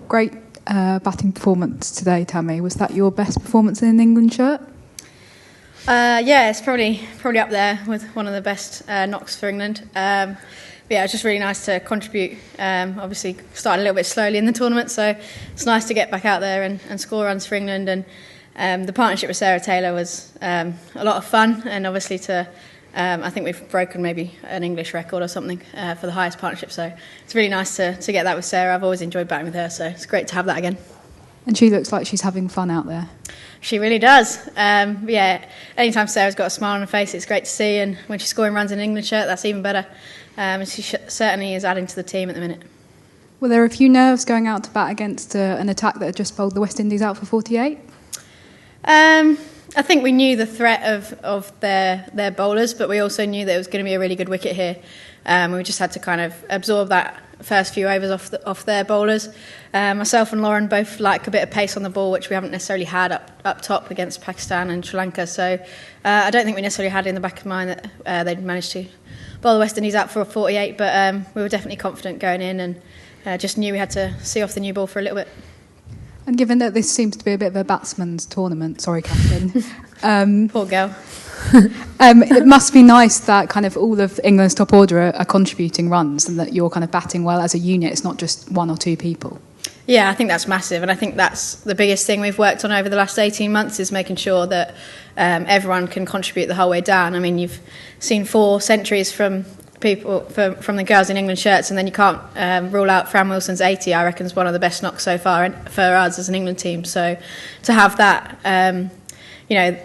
Great batting performance today, Tammy. Was that your best performance in an England shirt? Yeah, it's probably up there with one of the best knocks for England. But yeah, it's just really nice to contribute. Obviously, started a little bit slowly in the tournament, so it's nice to get back out there and score runs for England. And the partnership with Sarah Taylor was a lot of fun, and obviously I think we've broken maybe an English record or something for the highest partnership. So it's really nice to get that with Sarah. I've always enjoyed batting with her, so it's great to have that again. And she looks like she's having fun out there. She really does. Yeah, anytime Sarah's got a smile on her face, it's great to see. And when she's scoring runs in an England shirt, that's even better. She certainly is adding to the team at the minute. Were there a few nerves going out to bat against an attack that had just bowled the West Indies out for 48? I think we knew the threat of their bowlers, but we also knew that it was going to be a really good wicket here. We just had to kind of absorb that first few overs off their bowlers. Myself and Lauren both like a bit of pace on the ball, which we haven't necessarily had up top against Pakistan and Sri Lanka. So I don't think we necessarily had in the back of mind that they'd managed to bowl the West Indies out for a 48, but we were definitely confident going in and just knew we had to see off the new ball for a little bit. And given that this seems to be a bit of a batsman's tournament, sorry, Katherine. Poor girl. It must be nice that kind of all of England's top order are contributing runs and that you're kind of batting well as a unit. It's not just one or two people. Yeah, I think that's massive, and I think that's the biggest thing we've worked on over the last 18 months is making sure that everyone can contribute the whole way down. I mean, you've seen 4 centuries from people from the girls in England shirts, and then you can't rule out Fran Wilson's 80. I reckon is one of the best knocks so far for us as an England team. So to have that,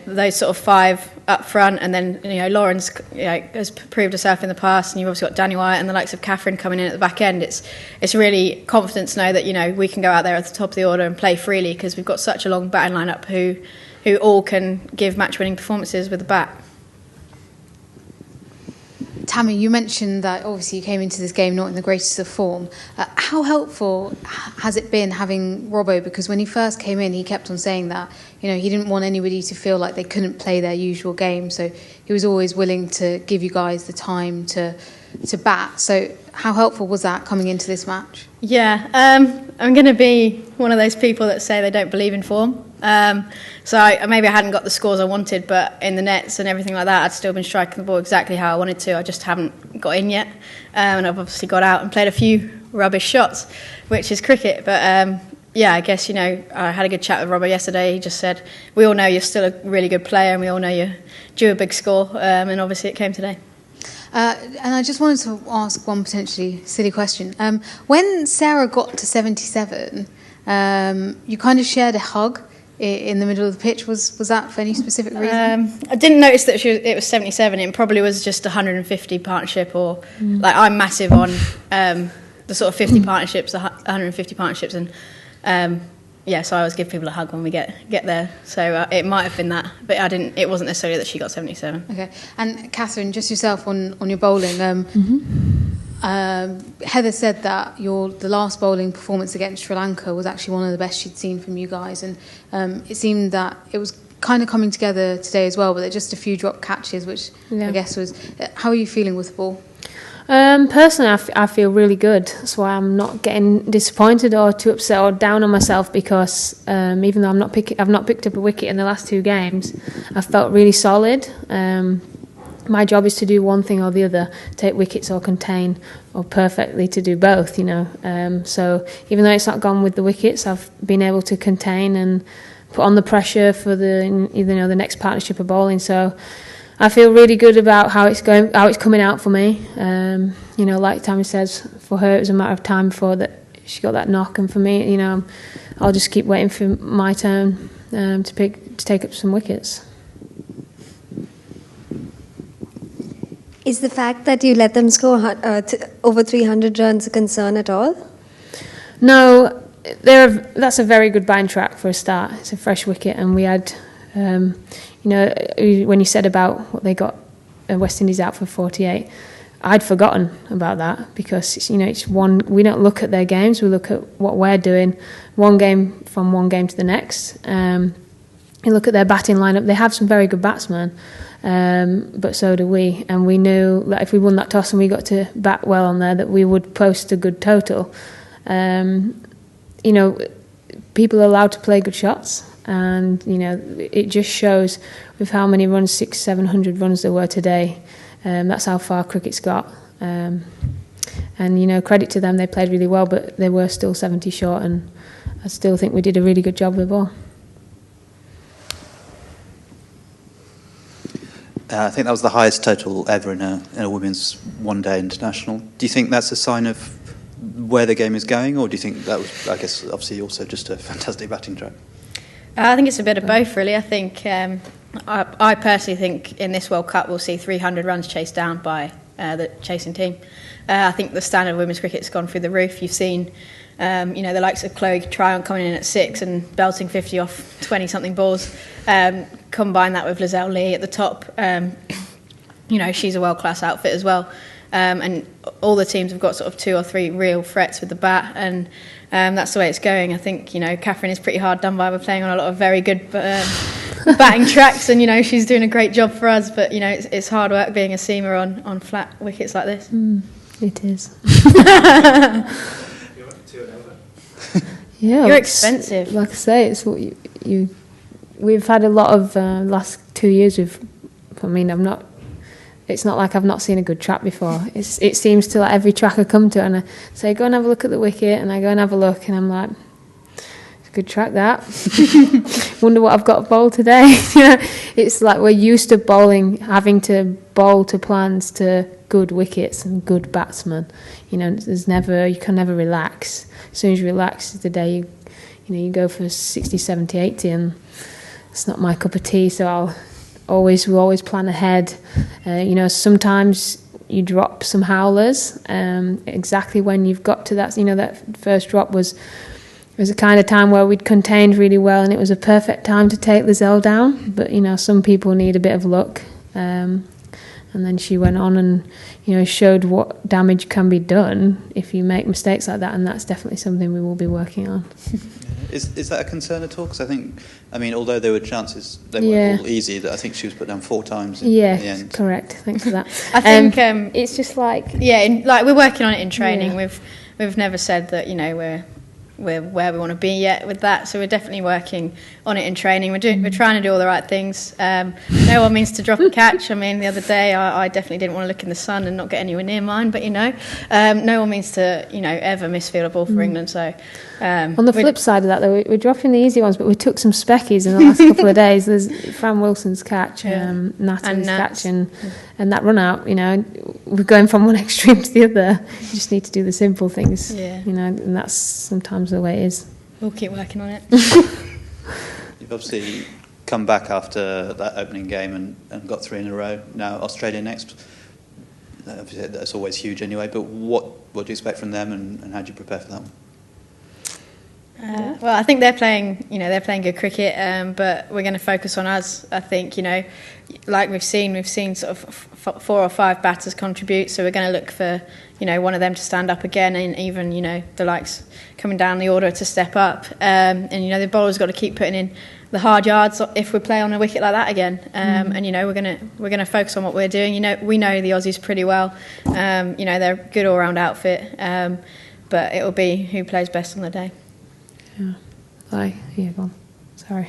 those sort of 5 up front, and then Lauren's has proved herself in the past, and you've obviously got Danny Wyatt and the likes of Katherine coming in at the back end. It's really confident to know that we can go out there at the top of the order and play freely because we've got such a long batting lineup who all can give match-winning performances with the bat. Tammy, you mentioned that obviously you came into this game not in the greatest of form. How helpful has it been having Robbo? Because when he first came in, he kept on saying that he didn't want anybody to feel like they couldn't play their usual game. So he was always willing to give you guys the time to bat. So how helpful was that coming into this match? Yeah, I'm going to be one of those people that say they don't believe in form. So maybe I hadn't got the scores I wanted, but in the nets and everything like that, I'd still been striking the ball exactly how I wanted to. I just haven't got in yet. And I've obviously got out and played a few rubbish shots, which is cricket. But yeah, I guess, I had a good chat with Robert yesterday. He just said, we all know you're still a really good player and we all know you're due a big score. And obviously it came today. And I just wanted to ask one potentially silly question. When Sarah got to 77, you kind of shared a hug in the middle of the pitch. Was that for any specific reason? I didn't notice that it was 77. It probably was just 150 partnership, or I'm massive on the sort of 50 partnerships, 150 partnerships, and so I always give people a hug when we get there. So it might have been that, but I didn't. It wasn't necessarily that she got 77. Okay. And Katherine, just yourself on your bowling. Heather said that the last bowling performance against Sri Lanka was actually one of the best she'd seen from you guys, and it seemed that it was kind of coming together today as well, but just a few drop catches, which I guess was. How are you feeling with the ball? Personally, I feel really good. That's why I'm not getting disappointed or too upset or down on myself, because even though I've not picked up a wicket in the last 2 games, I felt really solid. My job is to do one thing or the other, take wickets or contain, or perfectly to do both, So even though it's not gone with the wickets, I've been able to contain and put on the pressure for the next partnership of bowling. So I feel really good about how it's coming out for me. Like Tammy says, for her it was a matter of time before that she got that knock, and for me, I'll just keep waiting for my turn to take up some wickets. Is the fact that you let them score over 300 runs a concern at all? No, that's a very good batting track for a start. It's a fresh wicket, and we had, when you said about what they got West Indies out for 48, I'd forgotten about that, because it's one. We don't look at their games; we look at what we're doing. One game from one game to the next. You look at their batting lineup; they have some very good batsmen. But so do we, and we knew that if we won that toss and we got to bat well on there, that we would post a good total. you know, people are allowed to play good shots, and you know, it just shows with how many runs, 600-700 runs there were today. That's how far cricket's got. And you know, credit to them, they played really well, but they were still 70 short, and I still think we did a really good job with the ball. I think that was the highest total ever in a women's one-day international. Do you think that's a sign of where the game is going, or do you think that was, I guess, obviously also just a fantastic batting track? I think it's a bit of both, really. I think I personally think in this World Cup we'll see 300 runs chased down by the chasing team. I think the standard of women's cricket's gone through the roof. You've seen, you know, the likes of Chloe Tryon coming in at 6 and belting 50 off 20-something balls. Combine that with Lizelle Lee at the top. You know, she's a world-class outfit as well. And all the teams have got sort of 2 or 3 real threats with the bat, and that's the way it's going. I think, you know, Katherine is pretty hard done by. We're playing on a lot of very good batting tracks, and, you know, she's doing a great job for us, but, you know, it's hard work being a seamer on flat wickets like this. It is. Yeah, you're expensive. Like I say, it's what you we've had a lot of last 2 years with. I mean, it's not like I've not seen a good track before. It seems to, like, every track I come to, and I say, go and have a look at the wicket, and I go and have a look, and I'm like, it's a good track, that. Wonder what I've got to bowl today. You know, it's like we're used to bowling, having to bowl to plans to good wickets and good batsmen. You know, you can never relax. As soon as you relax is the day you go for 60, 70, 80, and it's not my cup of tea. So we always plan ahead. You know, sometimes you drop some howlers. Exactly when you've got to that, you know, that first drop was a kind of time where we'd contained really well, and it was a perfect time to take Lizelle down. But, you know, some people need a bit of luck. And then she went on and, you know, showed what damage can be done if you make mistakes like that, and that's definitely something we will be working on. Is that a concern at all? Because I mean, although there were chances, they weren't all easy. That I think she was put down 4 times in the end. Correct. Thanks for that. I think it's just like like we're working on it in training. Yeah. We've never said that, you know, we're where we want to be yet with that, so we're definitely working on it in training. We're trying to do all the right things. No one means to drop a catch. I mean, the other day I definitely didn't want to look in the sun and not get anywhere near mine, but, you know, no one means to, you know, ever misfield a ball for England. So on the flip side of that, though, we're dropping the easy ones, but we took some speckies in the last couple of days. There's Fran Wilson's catch, Natalie's catch, and that run out. You know, we're going from one extreme to the other. You just need to do the simple things, you know, and that's sometimes the way it is. We'll keep working on it. You've obviously come back after that opening game and got 3 in a row. Now Australia next. Obviously that's always huge anyway, but what do you expect from them, and how do you prepare for that one? Well, I think they're playing good cricket, but we're going to focus on us. I think, you know, like we've seen sort of 4 or 5 batters contribute, so we're going to look for, you know, one of them to stand up again, and even, you know, the likes coming down the order to step up. And, you know, the bowler's got to keep putting in the hard yards if we play on a wicket like that again. And, you know, we're gonna focus on what we're doing. You know, we know the Aussies pretty well. You know, they're a good all-round outfit, but it will be who plays best on the day. Yeah, go on. Sorry.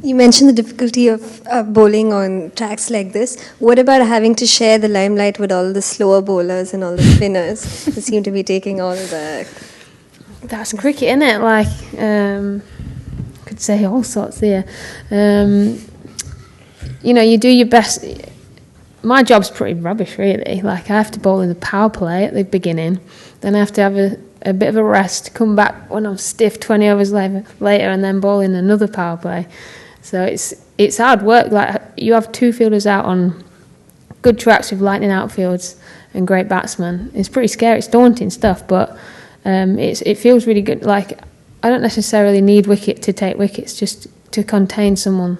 You mentioned the difficulty of bowling on tracks like this. What about having to share the limelight with all the slower bowlers and all the spinners who seem to be taking all the... That's cricket, isn't it? Like, could say all sorts there. You know, you do your best. My job's pretty rubbish, really. Like, I have to bowl in the power play at the beginning, then I have to have a bit of a rest, come back when I'm stiff 20 overs later, and then bowl in another power play. So it's hard work. Like, you have 2 fielders out on good tracks with lightning outfields and great batsmen. It's pretty scary. It's daunting stuff, but it feels really good. Like, I don't necessarily need wicket to take wickets, just to contain some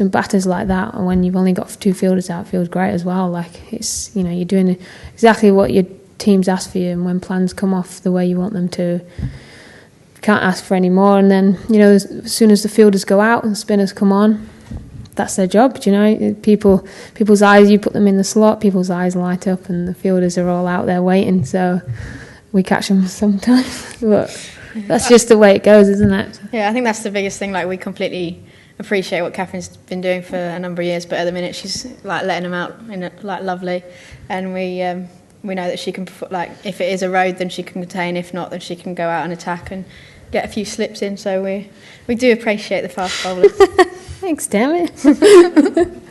batters like that. And when you've only got 2 fielders out, it feels great as well. Like, it's, you know, you're doing exactly what your teams ask for you, and when plans come off the way you want them to, you can't ask for any more. And then, you know, as soon as the fielders go out and the spinners come on, that's their job. You know, people's eyes, you put them in the slot, people's eyes light up, and the fielders are all out there waiting. So we catch them sometimes. But that's just the way it goes, isn't it? Yeah, I think that's the biggest thing. Like, we completely appreciate what Catherine's been doing for a number of years, but at the minute she's like letting them out in like lovely, and we know that she can, like, if it is a road then she can contain, if not then she can go out and attack and get a few slips in. So we do appreciate the fast bowlers. Thanks, damn it.